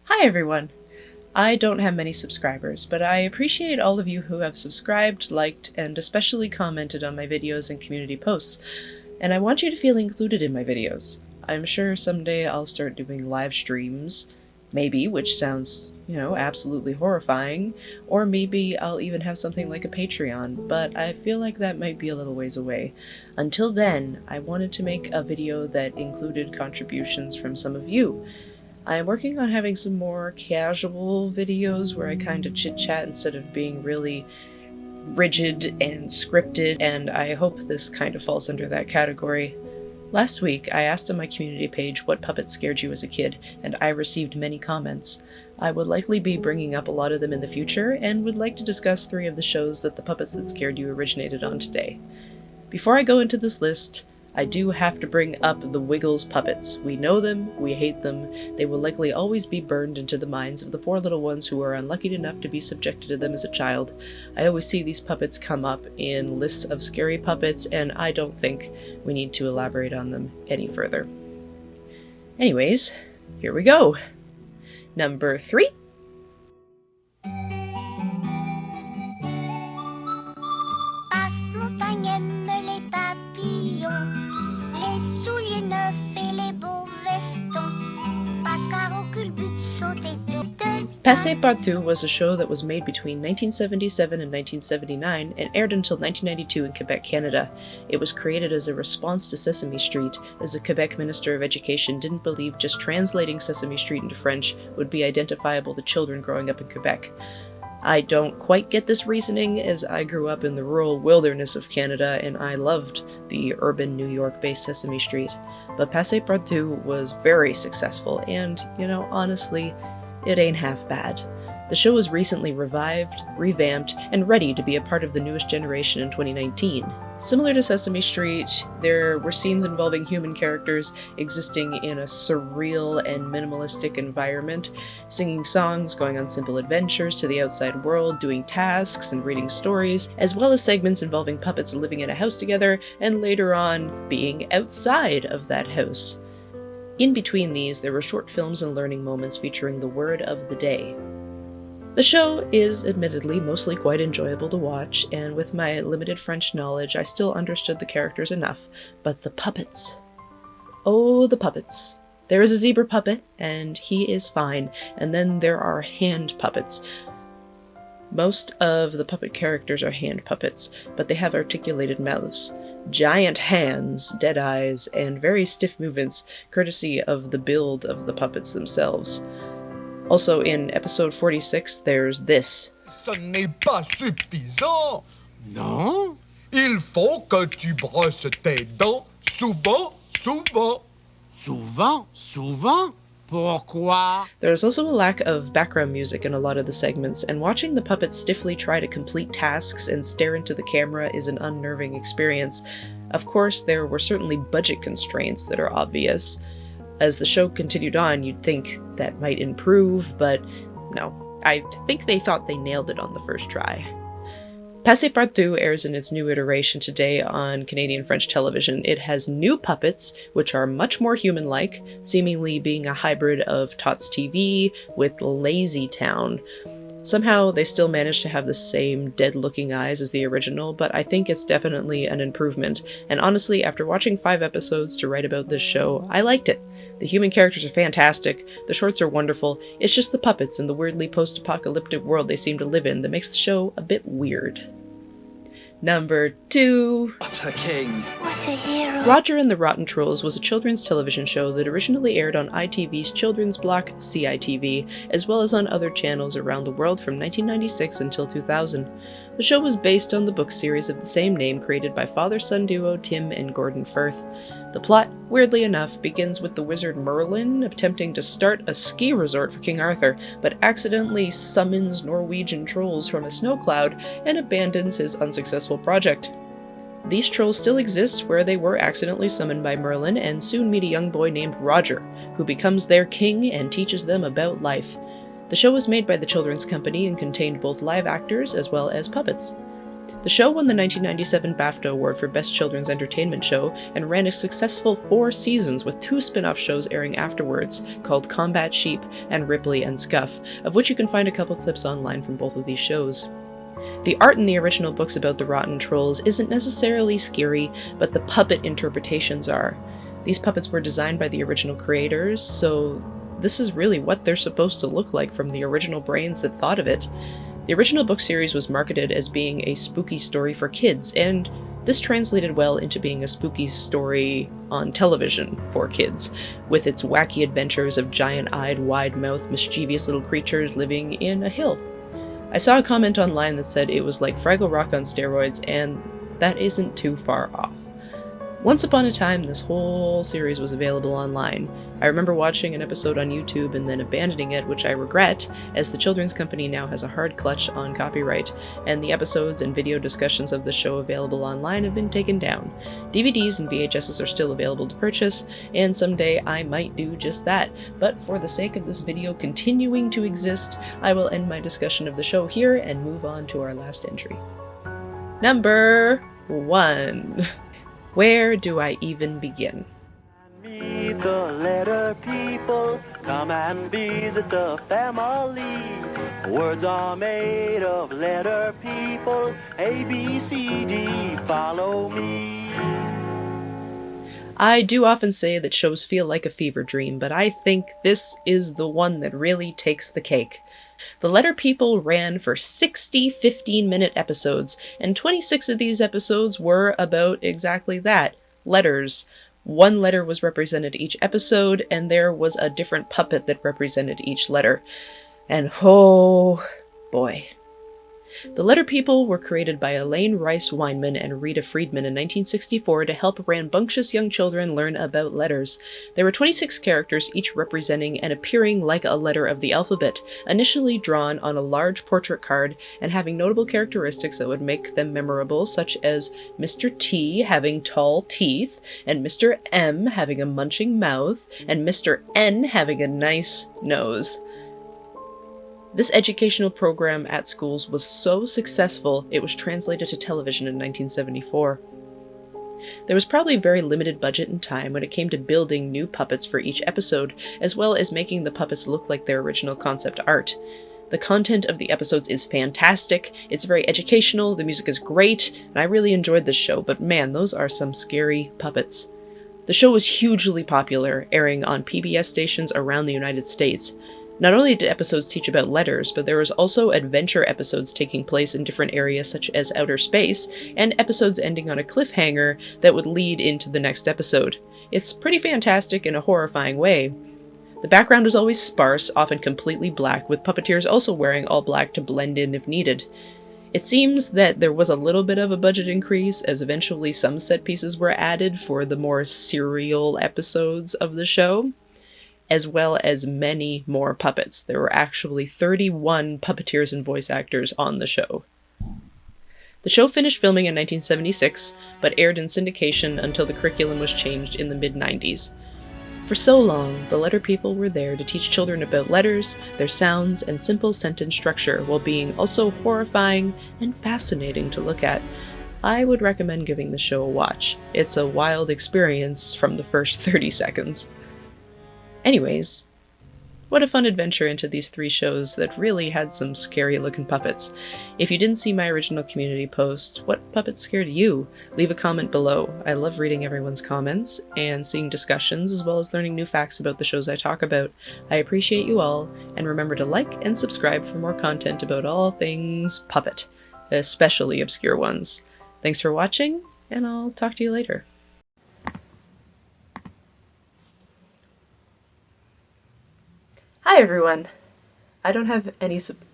Hi everyone! I don't have many subscribers, but I appreciate all of you who have subscribed, liked, and especially commented on my videos and community posts, and I want you to feel included in my videos. I'm sure someday I'll start doing live streams, maybe, which sounds, absolutely horrifying, or maybe I'll even have something like a Patreon, but I feel like that might be a little ways away. Until then, I wanted to make a video that included contributions from some of you. I'm working on having some more casual videos where I kind of chit-chat instead of being really rigid and scripted, and I hope this kind of falls under that category. Last week, I asked on my community page what puppets scared you as a kid, and I received many comments. I would likely be bringing up a lot of them in the future, and would like to discuss 3 of the shows that the Puppets That Scared You originated on today. Before I go into this list, I do have to bring up the Wiggles puppets. We know them, we hate them, they will likely always be burned into the minds of the poor little ones who are unlucky enough to be subjected to them as a child. I always see these puppets come up in lists of scary puppets, and I don't think we need to elaborate on them any further. Anyways, here we go. Number 3. Passe Partout was a show that was made between 1977 and 1979 and aired until 1992 in Quebec, Canada. It was created as a response to Sesame Street, as the Quebec Minister of Education didn't believe just translating Sesame Street into French would be identifiable to children growing up in Quebec. I don't quite get this reasoning, as I grew up in the rural wilderness of Canada and I loved the urban New York-based Sesame Street. But Passe Partout was very successful and, honestly, it ain't half bad. The show was recently revived, revamped, and ready to be a part of the newest generation in 2019. Similar to Sesame Street, there were scenes involving human characters existing in a surreal and minimalistic environment, singing songs, going on simple adventures to the outside world, doing tasks and reading stories, as well as segments involving puppets living in a house together, and later on being outside of that house. In between these, there were short films and learning moments featuring the word of the day. The show is admittedly mostly quite enjoyable to watch, and with my limited French knowledge, I still understood the characters enough, but the puppets. Oh, the puppets. There is a zebra puppet, and he is fine, and then there are hand puppets. Most of the puppet characters are hand puppets, but they have articulated mouths, giant hands, dead eyes, and very stiff movements, courtesy of the build of the puppets themselves. Also, in episode 46, there's this. Ce n'est pas suffisant. Non? Il faut que tu brosses tes dents souvent, souvent. Souvent? Souvent? Pourquoi? There's also a lack of background music in a lot of the segments, and watching the puppets stiffly try to complete tasks and stare into the camera is an unnerving experience. Of course, there were certainly budget constraints that are obvious. As the show continued on, you'd think that might improve, but no. I think they thought they nailed it on the first try. Passe Partout airs in its new iteration today on Canadian French television. It has new puppets, which are much more human-like, seemingly being a hybrid of Tots TV with Lazy Town. Somehow, they still manage to have the same dead-looking eyes as the original, but I think it's definitely an improvement. And honestly, after watching 5 episodes to write about this show, I liked it. The human characters are fantastic, the shorts are wonderful, it's just the puppets and the weirdly post-apocalyptic world they seem to live in that makes the show a bit weird. Number 2. What a king! What a hero! Roger and the Rottentrolls was a children's television show that originally aired on ITV's children's block, CITV, as well as on other channels around the world from 1996 until 2000. The show was based on the book series of the same name created by father-son duo Tim and Gordon Firth. The plot, weirdly enough, begins with the wizard Merlin attempting to start a ski resort for King Arthur, but accidentally summons Norwegian trolls from a snow cloud and abandons his unsuccessful project. These trolls still exist where they were accidentally summoned by Merlin, and soon meet a young boy named Roger, who becomes their king and teaches them about life. The show was made by the Children's Company and contained both live actors as well as puppets. The show won the 1997 BAFTA Award for Best Children's Entertainment Show and ran a successful 4 seasons with 2 spin-off shows airing afterwards called Combat Sheep and Ripley and Scuff, of which you can find a couple clips online from both of these shows. The art in the original books about the Rottentrolls isn't necessarily scary, but the puppet interpretations are. These puppets were designed by the original creators, so this is really what they're supposed to look like from the original brains that thought of it. The original book series was marketed as being a spooky story for kids, and this translated well into being a spooky story on television for kids, with its wacky adventures of giant-eyed, wide-mouthed, mischievous little creatures living in a hill. I saw a comment online that said it was like Fraggle Rock on steroids, and that isn't too far off. Once upon a time, this whole series was available online. I remember watching an episode on YouTube and then abandoning it, which I regret, as the children's company now has a hard clutch on copyright, and the episodes and video discussions of the show available online have been taken down. DVDs and VHSs are still available to purchase, and someday I might do just that, but for the sake of this video continuing to exist, I will end my discussion of the show here and move on to our last entry. Number 1. Where do I even begin? Meet the letter people, come and visit the family. Words are made of letter people, A, B, C, D, follow me. I do often say that shows feel like a fever dream, but I think this is the one that really takes the cake. The Letter People ran for 60 15-minute episodes, and 26 of these episodes were about exactly that, letters. 1 letter was represented each episode, and there was a different puppet that represented each letter. And oh boy. The Letter People were created by Elaine Rice Weinman and Rita Friedman in 1964 to help rambunctious young children learn about letters. There were 26 characters, each representing and appearing like a letter of the alphabet, initially drawn on a large portrait card and having notable characteristics that would make them memorable, such as Mr. T having tall teeth, and Mr. M having a munching mouth, and Mr. N having a nice nose. This educational program at schools was so successful, it was translated to television in 1974. There was probably very limited budget and time when it came to building new puppets for each episode, as well as making the puppets look like their original concept art. The content of the episodes is fantastic, it's very educational, the music is great, and I really enjoyed this show, but man, those are some scary puppets. The show was hugely popular, airing on PBS stations around the United States. Not only did episodes teach about letters, but there was also adventure episodes taking place in different areas such as outer space, and episodes ending on a cliffhanger that would lead into the next episode. It's pretty fantastic in a horrifying way. The background was always sparse, often completely black, with puppeteers also wearing all black to blend in if needed. It seems that there was a little bit of a budget increase, as eventually some set pieces were added for the more serial episodes of the show, as well as many more puppets. There were actually 31 puppeteers and voice actors on the show. The show finished filming in 1976, but aired in syndication until the curriculum was changed in the mid-90s. For so long, the Letter People were there to teach children about letters, their sounds, and simple sentence structure, while being also horrifying and fascinating to look at. I would recommend giving the show a watch. It's a wild experience from the first 30 seconds. Anyways, what a fun adventure into these 3 shows that really had some scary looking puppets. If you didn't see my original community post, what puppet scared you? Leave a comment below. I love reading everyone's comments and seeing discussions, as well as learning new facts about the shows I talk about. I appreciate you all, and remember to like and subscribe for more content about all things puppet, especially obscure ones. Thanks for watching, and I'll talk to you later. Hi everyone. I don't have any subscribers.